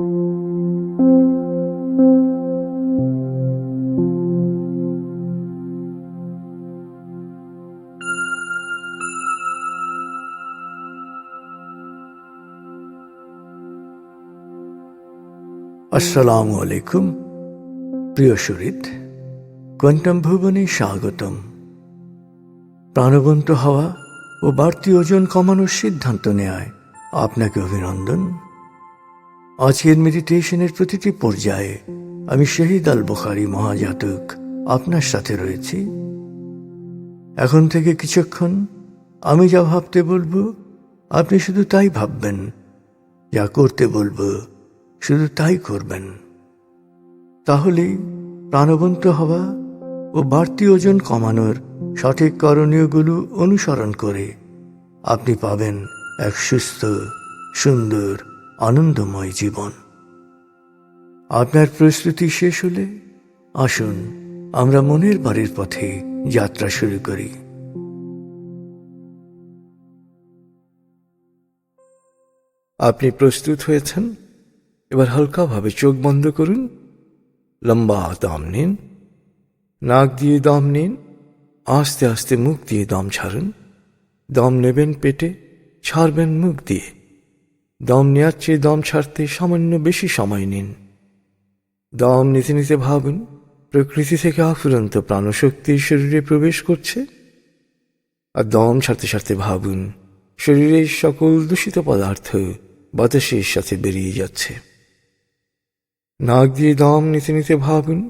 আসসালামু আলাইকুম প্রিয় সুহৃদ, কোয়ান্টাম ভুবনে স্বাগতম। প্রাণবন্ত হওয়া ও বাড়তি ওজন কমানোর সিদ্ধান্ত নেয় আপনাকে অভিনন্দন। আজকের মেডিটেশনের প্রতিটি পর্যায়ে আমি শহীদ আল বুখারী মহাজাতক আপনার সাথে রয়েছি। এখন থেকে কিছুক্ষণ আমি যা ভাবতে বলবো আপনি শুধু তাই ভাববেন, যা করতে বলবো শুধু তাই করবেন। তাহলেই প্রাণবন্ত হওয়া ও বাড়তি ওজন কমানোর সঠিক করণীয়গুলো অনুসরণ করে আপনি পাবেন এক সুস্থ, সুন্দর, আনন্দময় জীবন। আপনার প্রস্তুতি শেষ হলে আসুন আমরা মনের বাড়ির পথে যাত্রা শুরু করি। আপনি প্রস্তুত হয়েছেন? এবার হালকাভাবে চোখ বন্ধ করুন। লম্বা দম নিন, নাক দিয়ে দম নিন, আস্তে আস্তে মুখ দিয়ে দম ছাড়ুন। দম নেবেন পেটে, ছাড়বেন মুখ দিয়ে। দম নেওয়ার চেয়ে দম ছাড়তে সামান্য বেশি সময় নিন। দম নিতে নিতে ভাবুন প্রকৃতি থেকে অফুরন্ত প্রাণশক্তি শরীরে প্রবেশ করছে, আর দম ছাড়তে ছাড়তে ভাবুন শরীরের সকল দূষিত পদার্থ বাতাসের সাথে বেরিয়ে যাচ্ছে। নাক দিয়ে দম নিতে নিতে ভাবুন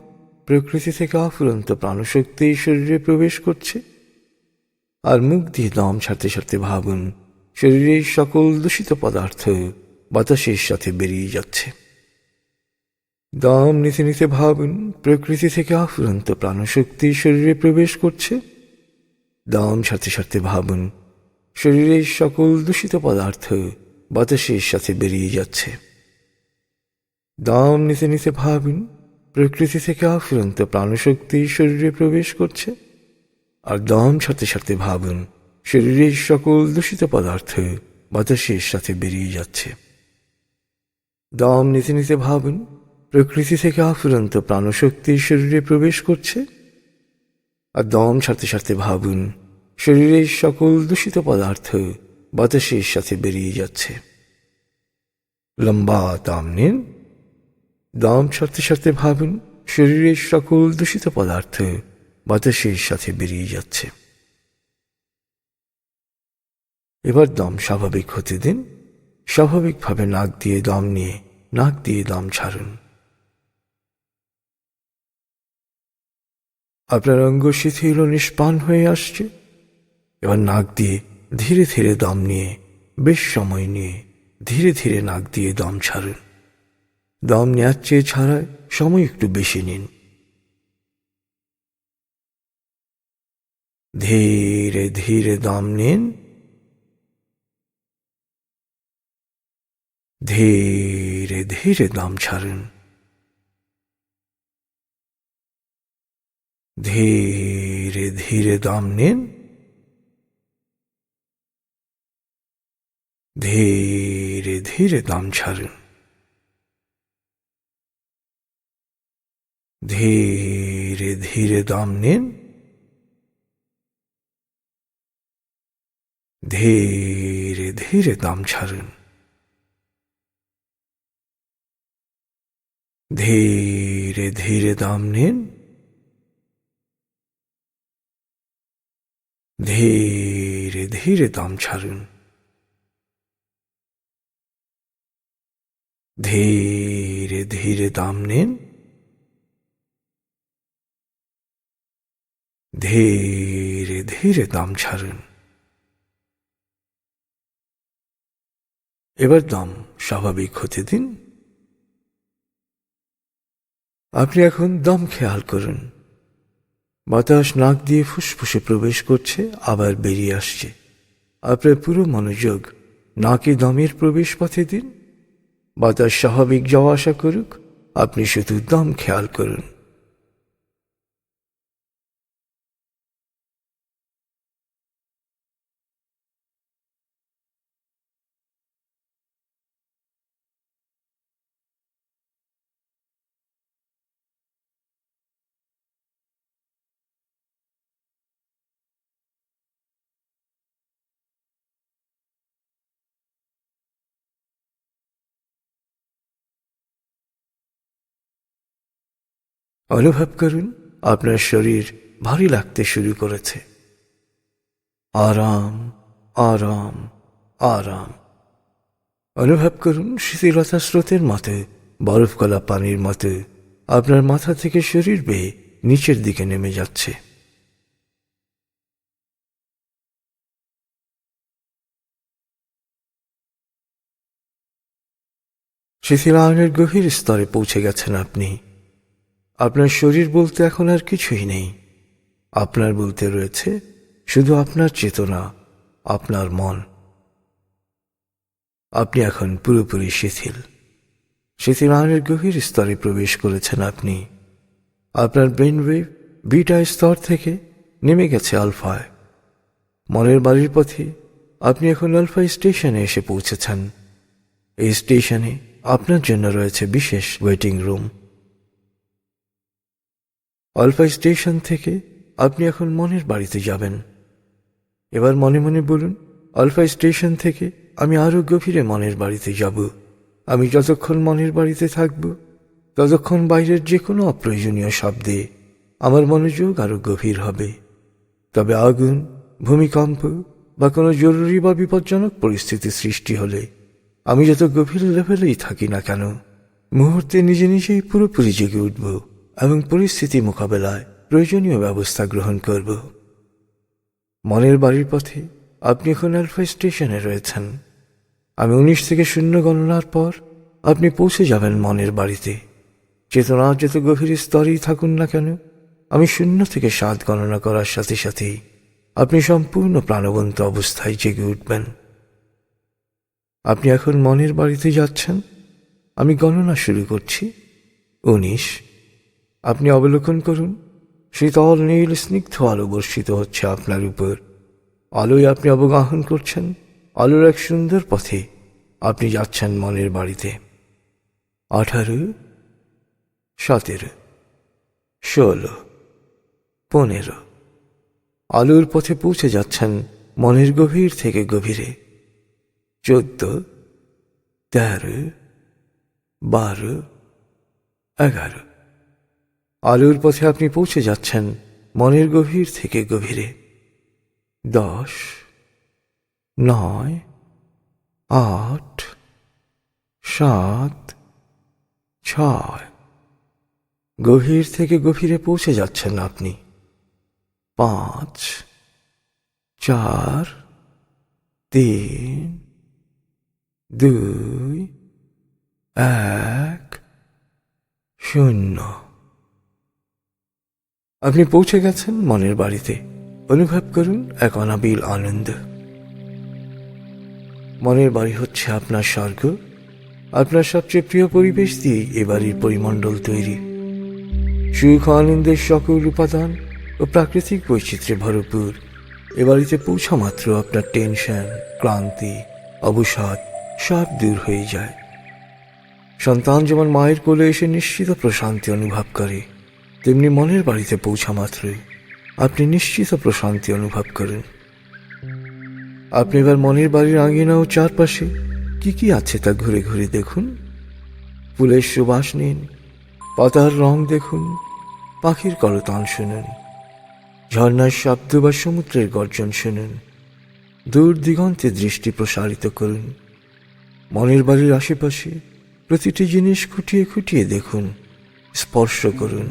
প্রকৃতি থেকে অফুরন্ত প্রাণশক্তি শরীরে প্রবেশ করছে, আর মুখ দিয়ে দম ছাড়তে ছাড়তে ভাবুন শরীরের সকল দূষিত পদার্থ বাতাসের সাথে বেরিয়ে যাচ্ছে। দম নিতে নিতে ভাবুন প্রকৃতি থেকে অফুরন্ত প্রাণশক্তি শরীরে প্রবেশ করছে, দম ছাড়তে ছাড়তে ভাবুন শরীরের সকল দূষিত পদার্থ বাতাসের সাথে বেরিয়ে যাচ্ছে। দম নিতে নিতে ভাবুন প্রকৃতি থেকে অফুরন্ত প্রাণশক্তি শরীরে প্রবেশ করছে, আর দম ছাড়তে ছাড়তে ভাবুন শরীরের সকল দূষিত পদার্থ বাতাসের সাথে বেরিয়ে যাচ্ছে। দম নিতে নিতে ভাবুন প্রকৃতি থেকে অফুরন্ত প্রাণশক্তি শরীরে প্রবেশ করছে, আর দম ছাড়তে ছাড়তে ভাবুন শরীরের সকল দূষিত পদার্থ বাতাসের সাথে বেরিয়ে যাচ্ছে। লম্বা দম নিন, দম ছাড়তে ছাড়তে ভাবুন শরীরের সকল দূষিত পদার্থ বাতাসের সাথে বেরিয়ে যাচ্ছে। এবার দম স্বাভাবিক হতে দিন। স্বাভাবিকভাবে নাক দিয়ে দম নিয়ে নাক দিয়ে দম ছাড়ুন। আপনার অঙ্গ শিথিল ও নিষ্প্রাণ হয়ে আসছে। এবার নাক দিয়ে ধীরে ধীরে দম নিয়ে বেশ সময় নিয়ে ধীরে ধীরে নাক দিয়ে দম ছাড়ুন। দম নেওয়ার চেয়ে ছাড়ায় সময় একটু বেশি নিন। ধীরে ধীরে দম নিন, ধীরে ধীরে দম ছাড়ুন। ধীরে ধীরে দম নিন, ধীরে ধীরে দম ছাড়ুন। ধীরে ধীরে দম নিন, ধীরে ধীরে দম ছাড়ুন। ধীরে ধীরে দম নিন, ধীরে ধীরে দম ছাড়ুন। ধীরে ধীরে দম নিন, ধীরে ধীরে দম ছাড়ুন। এবার দম স্বাভাবিক হতে দিন। আপনি এখন দম খেয়াল করুন। বাতাস নাক দিয়ে ফুসফুসে প্রবেশ করছে, আবার বেরিয়ে আসছে। আপনার পুরো মনোযোগ নাকে দমের প্রবেশ পথে দিন। বাতাস স্বাভাবিক যাওয়া আসা করুক, আপনি শুধু দম খেয়াল করুন। অনুভব করুন আপনার শরীর ভারী লাগতে শুরু করেছে। আরাম, আরাম, আরাম। অনুভব করুন শিথিলতা স্রোতের মতো, বরফ গলা পানির মতো আপনার মাথা থেকে শরীর বেয়ে নিচের দিকে নেমে যাচ্ছে। শিথিলায়নের গভীর স্তরে পৌঁছে গেছেন আপনি। আপনার শরীর বলতে এখন আর কিছুই নেই। আপনার বলতে রয়েছে শুধু আপনার চেতনা, আপনার মন। আপনি এখন পুরোপুরি শিথিল। শিথিলায়নের গভীর স্তরে প্রবেশ করেছেন আপনি। আপনার ব্রেন ওয়েভ বিটা স্তর থেকে নেমে গেছে আলফায়। মনের বাড়ির পথে আপনি এখন আলফা স্টেশনে এসে পৌঁছেছেন। এই স্টেশনে আপনার জন্য রয়েছে বিশেষ ওয়েটিং রুম। আলফা স্টেশন থেকে আপনি এখন মনের বাড়িতে যাবেন। এবার মনে মনে বলুন, আলফা স্টেশন থেকে আমি আরো গভীরে মনের বাড়িতে যাব। আমি যতক্ষণ মনের বাড়িতে থাকব, ততক্ষণ বাইরের যে কোনো অপ্রয়োজনীয় শব্দে আমার মনোযোগ আরো গভীর হবে। তবে আগুন, ভূমিকম্প বা কোনো জরুরি বা বিপজ্জনক পরিস্থিতি সৃষ্টি হলে আমি যত গভীর লেভেলেই থাকি না কেন, মুহূর্তে নিজে নিজেই পুরোপুরি জেগে উঠব এবং পরিস্থিতি মোকাবেলায় প্রয়োজনীয় ব্যবস্থা গ্রহণ করব। মনের বাড়ির পথে আপনি এখন আলফা স্টেশনে রয়েছেন। আমি 19 থেকে 0 গণনার পর আপনি পৌঁছে যাবেন মনের বাড়িতে। চেতনা যত গভীর স্তরেই থাকুন না কেন, আমি 0 থেকে 7 গণনা করার সাথে সাথেই আপনি সম্পূর্ণ প্রাণবন্ত অবস্থায় জেগে উঠবেন। আপনি এখন মনের বাড়িতে যাচ্ছেন। আমি গণনা শুরু করছি। 19। আপনি অবলোকন করুন, শীতল নীল স্নিগ্ধ আলো বর্ষিত হচ্ছে আপনার উপর। আলোয় আপনি অবগাহন করছেন। আলোর এক সুন্দর পথে আপনি যাচ্ছেন মনের বাড়িতে। 18, 17, 16, 15। আলোর পথে পৌঁছে যাচ্ছেন মনের গভীর থেকে গভীরে। 14, 13, 12, 11। আলোর পথে আপনি পৌঁছে যাচ্ছেন মনের গভীর থেকে গভীরে। 10, 9, 8, 7, 6। গভীর থেকে গভীরে পৌঁছে যাচ্ছেন আপনি। 5, 4, 3, 2, 1, 0। আপনি পৌঁছে গেছেন মনের বাড়িতে। অনুভব করুন এক অনাবিল আনন্দ। মনের বাড়ি হচ্ছে আপনার স্বর্গ। আপনার সবচেয়ে প্রিয় পরিবেশ দিয়ে এ বাড়ির পরিমণ্ডল তৈরি। সুখ আনন্দের সকল উপাদান ও প্রাকৃতিক বৈচিত্র্যে ভরপুর। এ বাড়িতে পৌঁছা মাত্র আপনার টেনশন, ক্লান্তি, অবসাদ সব দূর হয়ে যায়। সন্তান যেমন মায়ের কোলে এসে নিশ্চিত প্রশান্তি অনুভব করে, তেমনি মনের বাড়িতে পৌঁছা মাত্রই আপনি নিশ্চিত প্রশান্তি অনুভব করেন। আপনি এবার মনের বাড়ির আঙিনা ও চারপাশে কি কি আছে তা ঘুরে ঘুরে দেখুন। ফুলের সুবাস নিন, পাতার রং দেখুন, পাখির কলতান শুনুন, ঝর্ণার শব্দ বা সমুদ্রের গর্জন শুনুন। দূর দিগন্তে দৃষ্টি প্রসারিত করুন। মনের বাড়ির আশেপাশে প্রতিটি জিনিস খুঁটিয়ে খুঁটিয়ে দেখুন, স্পর্শ করুন,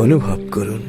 অনুভব করুন।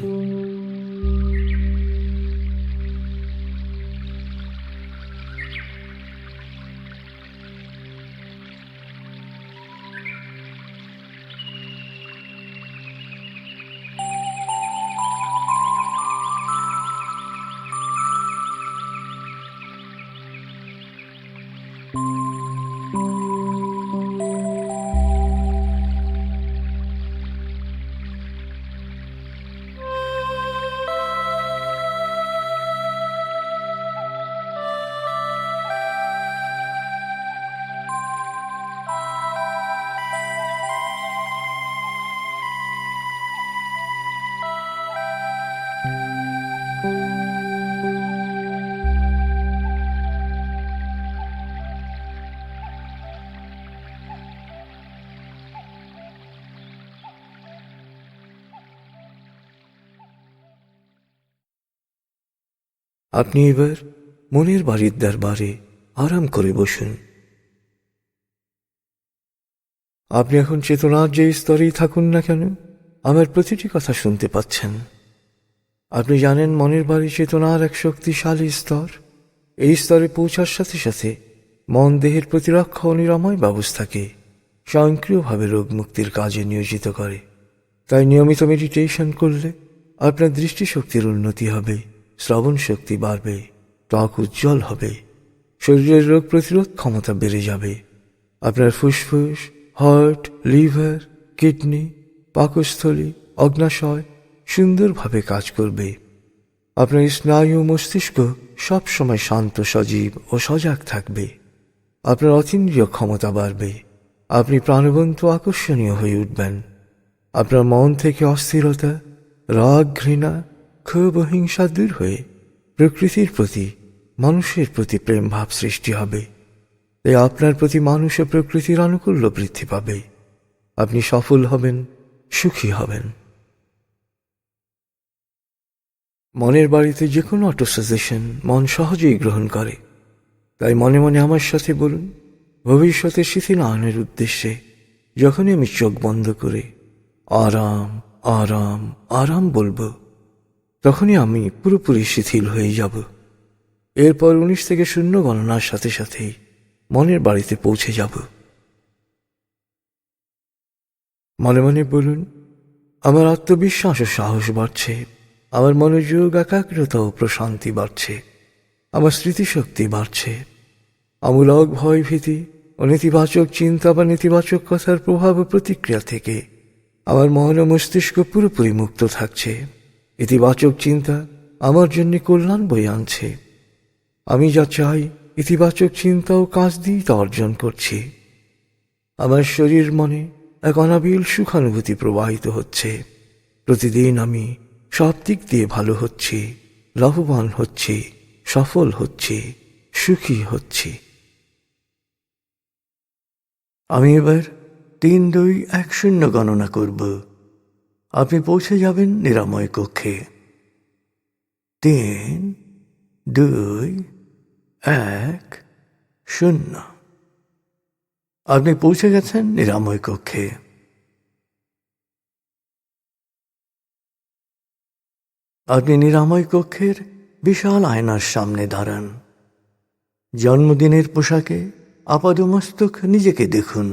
আপনি এবার মনের বাড়ির দরবারে আরাম করে বসুন। আপনি এখন চেতনার যে স্তরেই থাকুন না কেন, আমার প্রতিটি কথা শুনতে পাচ্ছেন। আপনি জানেন মনের বাড়ি চেতনার এক শক্তিশালী স্তর। এই স্তরে পৌঁছার সাথে সাথে মন দেহের প্রতিরক্ষা ও নিরাময় ব্যবস্থাকে স্বয়ংক্রিয়ভাবে রোগ মুক্তির কাজে নিয়োজিত করে। তাই নিয়মিত মেডিটেশন করলে আপনার দৃষ্টিশক্তির উন্নতি হবে, শ্রবণ শক্তি বাড়বে, ত্বক উজ্জ্বল হবে, শরীরের রোগ প্রতিরোধ ক্ষমতা বেড়ে যাবে। আপনার ফুসফুস, হার্ট, লিভার, কিডনি, পাকস্থলী, অগ্নাশয় সুন্দরভাবে কাজ করবে। আপনার স্নায়ু ও মস্তিষ্ক সবসময় শান্ত, সজীব ও সজাগ থাকবে। আপনার অতীন্দ্রিয় ক্ষমতা বাড়বে। আপনি প্রাণবন্ত, আকর্ষণীয় হয়ে উঠবেন। আপনার মন থেকে অস্থিরতা, রাগ, ঘৃণা, ক্ষোভ ও হিংসা দূর হয়ে প্রকৃতির প্রতি, মানুষের প্রতি প্রেম ভাব সৃষ্টি হবে। তাই আপনার প্রতি মানুষ ও প্রকৃতির আনুকূল্য বৃদ্ধি পাবে। আপনি সফল হবেন, সুখী হবেন। মনের বাড়িতে যে কোনো অটো সাজেশন মন সহজেই গ্রহণ করে। তাই মনে মনে আমার সাথে বলুন, ভবিষ্যতের শিথিলায়নের উদ্দেশ্যে যখনই আমি চোখ বন্ধ করে আরাম আরাম আরাম বলবো, তখনই আমি পুরোপুরি শিথিল হয়ে যাব। এরপর 19 থেকে 0 গণনার সাথে সাথেই মনের বাড়িতে পৌঁছে যাব। মনে মনে বলুন, আমার আত্মবিশ্বাস ও সাহস বাড়ছে, আমার মনোযোগ, একাগ্রতা ও প্রশান্তি বাড়ছে, আমার স্মৃতিশক্তি বাড়ছে। আমূলক ভয়, ভীতি ও নেতিবাচক চিন্তা বা নেতিবাচক কথার প্রভাব ও প্রতিক্রিয়া থেকে আমার মন ও মস্তিষ্ক পুরোপুরি মুক্ত থাকছে। ইতিবাচক চিন্তা আমার জন্য কল্যাণ বয়ে আনছে। আমি যা চাই, ইতিবাচক চিন্তা ও কাজ দিয়ে তা অর্জন করছি। আমার শরীর মনে এক অনাবিল সুখানুভূতি প্রবাহিত হচ্ছে। প্রতিদিন আমি সব দিক দিয়ে ভালো হচ্ছি, লাভবান হচ্ছি, সফল হচ্ছি, সুখী হচ্ছি। আমি এবার 3, 2, 1, 0 গণনা করব। আপনি পৌঁছে যাবেন নিরাময় কক্ষে। 3, 2, 1, 0। আপনি পৌঁছে গেছেন নিরাময় কক্ষে। আপনি নিরাময় কক্ষের বিশাল আয়নার সামনে দাঁড়ান। জন্মদিনের পোশাকে আপাদমস্তক নিজেকে দেখুন।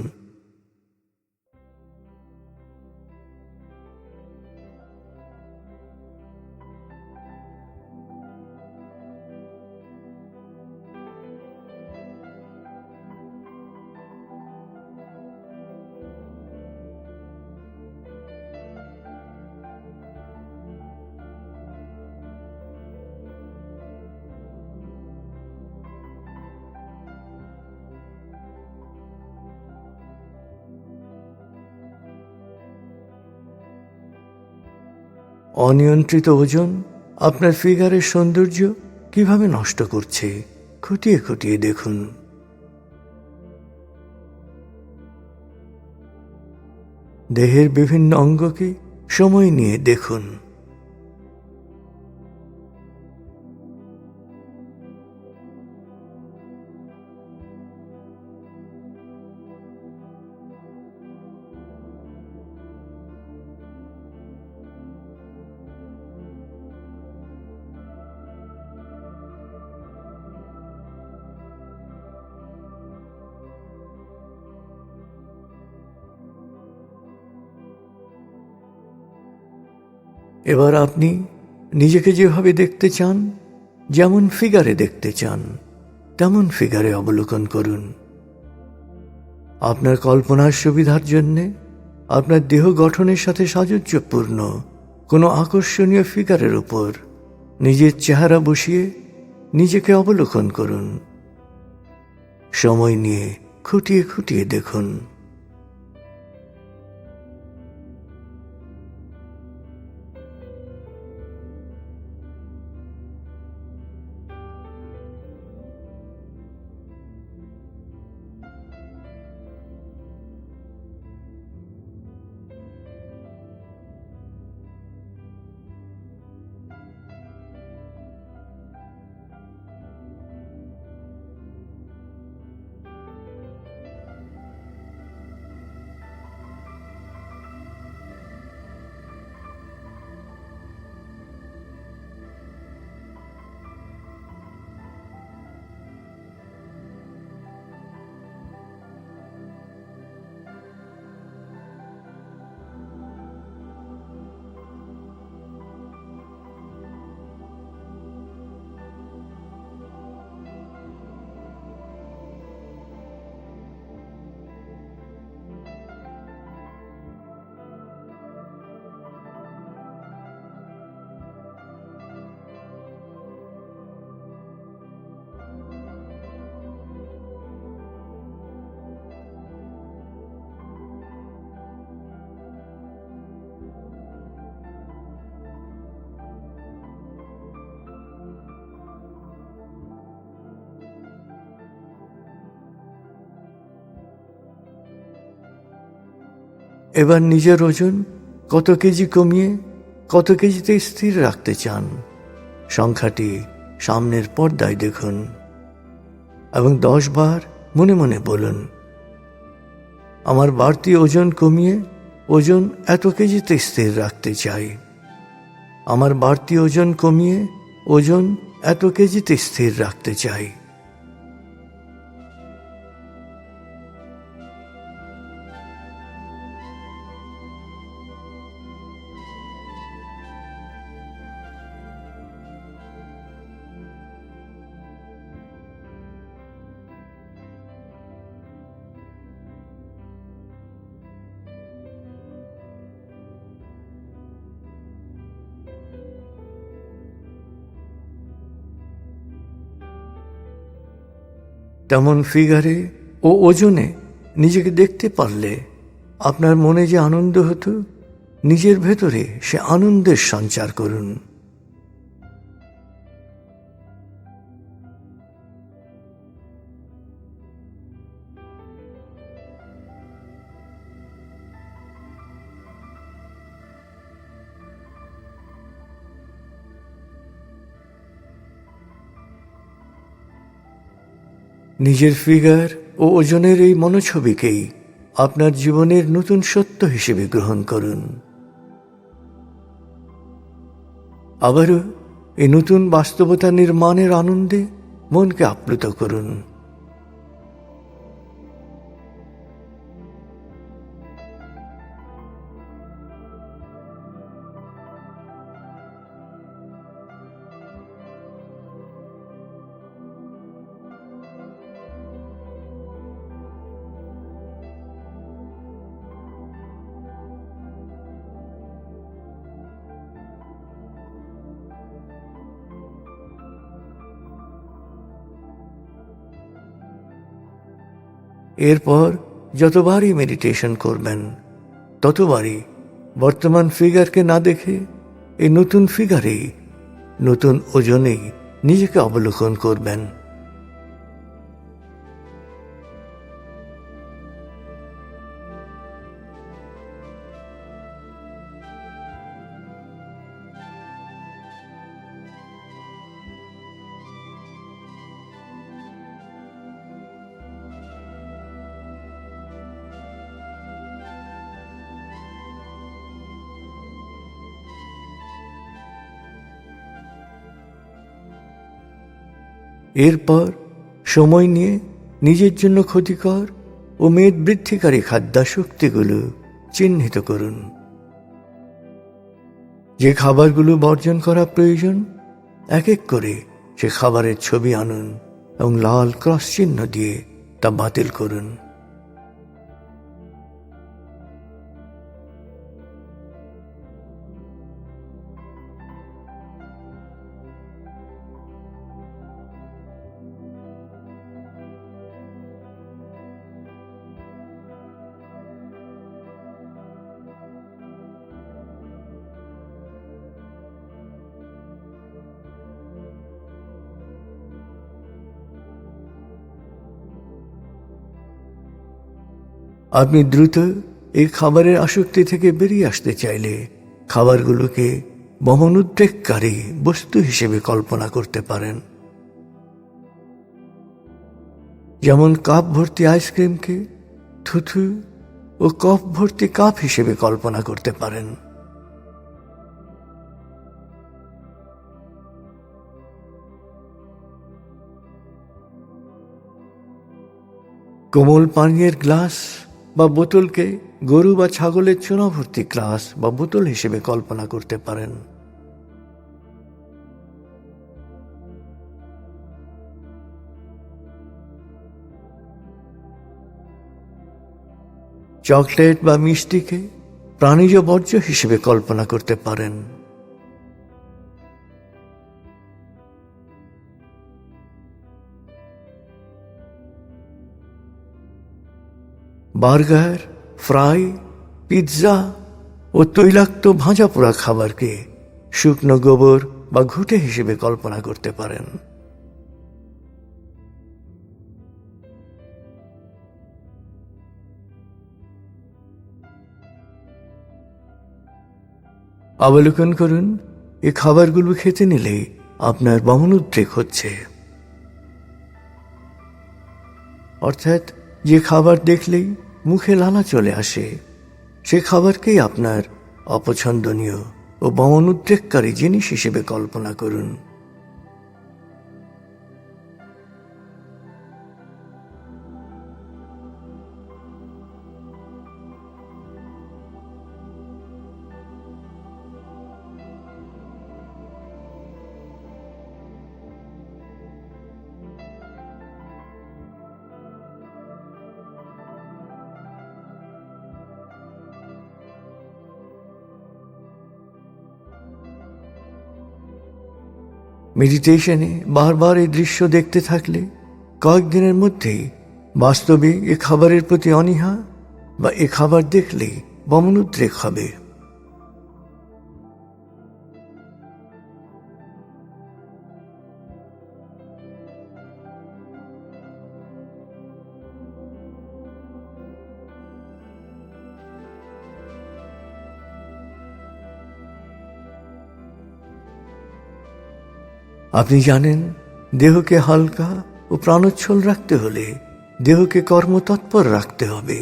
অনিয়ন্ত্রিত ওজন আপনার ফিগারের সৌন্দর্য কিভাবে নষ্ট করছে, খুঁটিয়ে খুঁটিয়ে দেখুন। দেহের বিভিন্ন অঙ্গকে সময় নিয়ে দেখুন। এবার আপনি নিজেকে যেভাবে দেখতে চান, যেমন ফিগারে দেখতে চান, তেমন ফিগারে অবলোকন করুন। আপনার কল্পনার সুবিধার জন্যে আপনার দেহ গঠনের সাথে সাযুজ্যপূর্ণ কোনো আকর্ষণীয় ফিগারের উপর নিজের চেহারা বসিয়ে নিজেকে অবলোকন করুন। সময় নিয়ে খুঁটিয়ে খুঁটিয়ে দেখুন। এবার নিজের ওজন কত কেজি কমিয়ে কত কেজিতে স্থির রাখতে চান সংখ্যাটি সামনের পর্দায় দেখুন এবং 10 বার মনে মনে বলুন, আমার বাড়তি ওজন কমিয়ে ওজন এত কেজিতে স্থির রাখতে চাই। আমার বাড়তি ওজন কমিয়ে ওজন এত কেজিতে স্থির রাখতে চাই। তেমন ফিগারে ও ওজনে নিজেকে দেখতে পারলে আপনার মনে যে আনন্দ হতো, নিজের ভেতরে সে আনন্দের সঞ্চার করুন। নিজের ফিগার ও ওজনের এই মনোছবিকেই আপনার জীবনের নতুন সত্য হিসেবে গ্রহণ করুন। আবারও এই নতুন বাস্তবতা নির্মাণের আনন্দে মনকে আপ্লুত করুন। এরপর যতবারই মেডিটেশন করবেন ততবারই বর্তমান ফিগারকে না দেখে এই নতুন ফিগারেই, নতুন ওজনেই নিজেকে অবলোকন করবেন। এরপর সময় নিয়ে নিজের জন্য ক্ষতিকর ও মেদ বৃদ্ধিকারী খাদ্যাসক্তিগুলো চিহ্নিত করুন। যে খাবারগুলো বর্জন করা প্রয়োজন এক এক করে সে খাবারের ছবি আনুন এবং লাল ক্রস চিহ্ন দিয়ে তা বাতিল করুন। আপনি দ্রুত এই খাবারের আসক্তি থেকে বেরিয়ে আসতে চাইলে খাবারগুলোকে মনোদ্রেককারী বস্তু হিসেবে কল্পনা করতে পারেন। যেমন কাপ ভর্তি আইসক্রিমকে থুথু ও কফ ভর্তি কাপ হিসেবে কল্পনা করতে পারেন। কোমল পানীয়ের গ্লাস বা বোতলকে গরু বা ছাগলের চোনা ভর্তি গ্লাস বা বোতল হিসেবে কল্পনা করতে পারেন। চকলেট বা মিষ্টিকে প্রাণীজ বর্জ্য হিসেবে কল্পনা করতে পারেন। বার্গার, ফ্রাই, পিৎজা ও তৈলাক্ত ভাজা পোড়া খাবারকে শুকনো গোবর বা ঘুঁটে হিসেবে কল্পনা করতে পারেন। অবলোকন করুন, এই খাবারগুলো খেতে নিলে আপনার বমনোদ্রেক হচ্ছে। অর্থাৎ যে খাবার দেখলেই মুখে লালা চলে আসে, সে খাবারকেই আপনার অপছন্দনীয় ও বমনোদ্রেককারী জিনিস হিসেবে কল্পনা করুন। মেডিটেশনে বারবার এই দৃশ্য দেখতে থাকলে কয়েকদিনের মধ্যেই বাস্তবে এ খাবারের প্রতি অনীহা বা এ খাবার দেখলেই বমনোদ্রেক হবে। আপনি জানেন, দেহকে হালকা ও প্রাণোচ্ছল রাখতে হলে দেহকে কর্মতৎপর রাখতে হবে।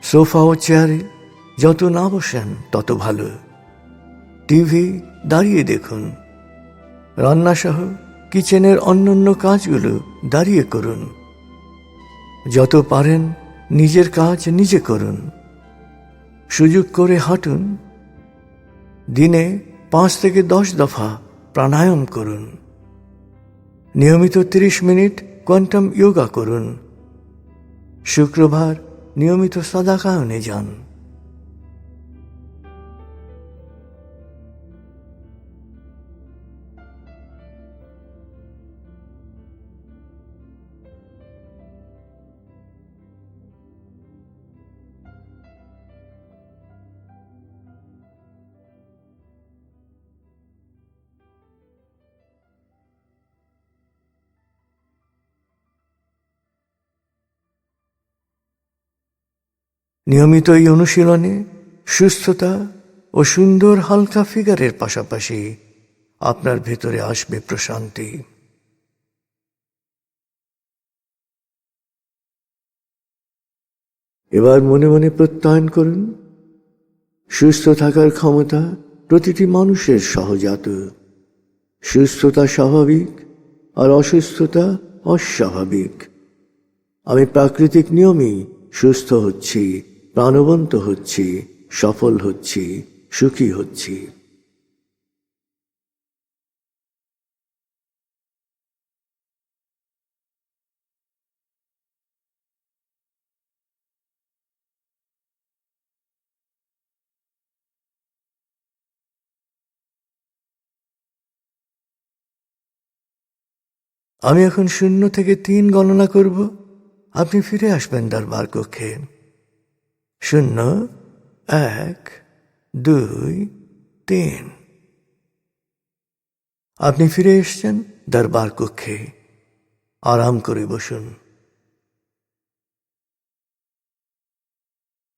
সোফা ও চেয়ারে যত না বসেন তত ভালো। টিভি দাঁড়িয়ে দেখুন। রান্নাসহ কিচেনের অন্যান্য কাজগুলো দাঁড়িয়ে করুন। যত পারেন নিজের কাজ নিজে করুন। সুযোগ করে হাঁটুন। দিনে 5 থেকে 10 দফা প্রাণায়াম করুন। নিয়মিত 30 মিনিট কোয়ান্টাম যোগা করুন। শুক্রবার নিয়মিত সাদাকায়নে যান। নিয়মিত এই অনুশীলনে সুস্থতা ও সুন্দর হালকা ফিগারের পাশাপাশি আপনার ভেতরে আসবে প্রশান্তি। এবার মনে মনে প্রত্যয়ন করুন, সুস্থ থাকার ক্ষমতা প্রতিটি মানুষের সহজাত। সুস্থতা স্বাভাবিক আর অসুস্থতা অস্বাভাবিক। আমি প্রাকৃতিক নিয়মেই সুস্থ হচ্ছি, প্রাণবন্ত হচ্ছি, সফল হচ্ছি, সুখী হচ্ছি। আমি এখন 0 থেকে 3 গণনা করব। আপনি ফিরে আসবেন দরবার কক্ষে। 0, 1, 2, 3। আপনি ফিরে এসেছেন দরবার কক্ষে। আরাম করে বসুন।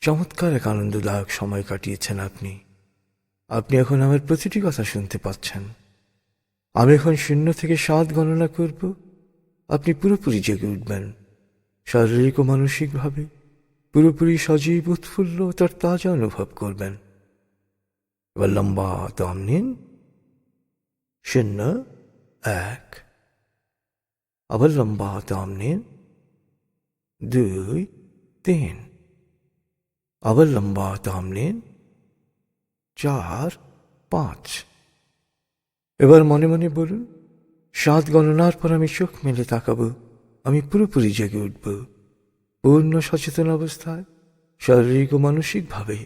চমৎকার এক আনন্দদায়ক সময় কাটিয়েছেন আপনি। আপনি এখন আমার প্রতিটি কথা শুনতে পাচ্ছেন। আমি এখন 0 থেকে 7 গণনা করব। আপনি পুরোপুরি জেগে উঠবেন, শারীরিক ও মানসিকভাবে পুরোপুরি সজীব, উৎফুল্ল তার তাজা অনুভব করবেন। এবার লম্বা দম নিন। 0, 1। আবার লম্বা দম নিন। 2, 3। আবার লম্বা দম নিন। 4, 5। এবার মনে মনে বলুন, 7 গণনার পর আমি চোখ মেলে তাকাবো। আমি পুরোপুরি জেগে উঠব, পূর্ণ সচেতন অবস্থায়, শারীরিক ও মানসিকভাবে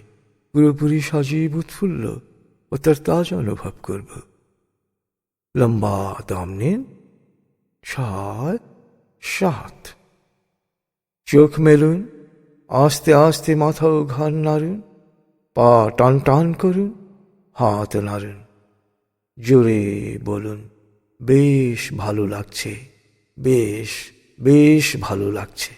পুরোপুরি সজীব, উৎফুল্ল ও তার তাজা অনুভব করব। লম্বা দম নিন। 6, 7। চোখ মেলুন। আস্তে আস্তে মাথা ও ঘাড় নাড়ুন। পা টান টান করুন। হাত নাড়ুন। জোরে বলুন, বেশ ভালো লাগছে, বেশ বেশ ভালো লাগছে।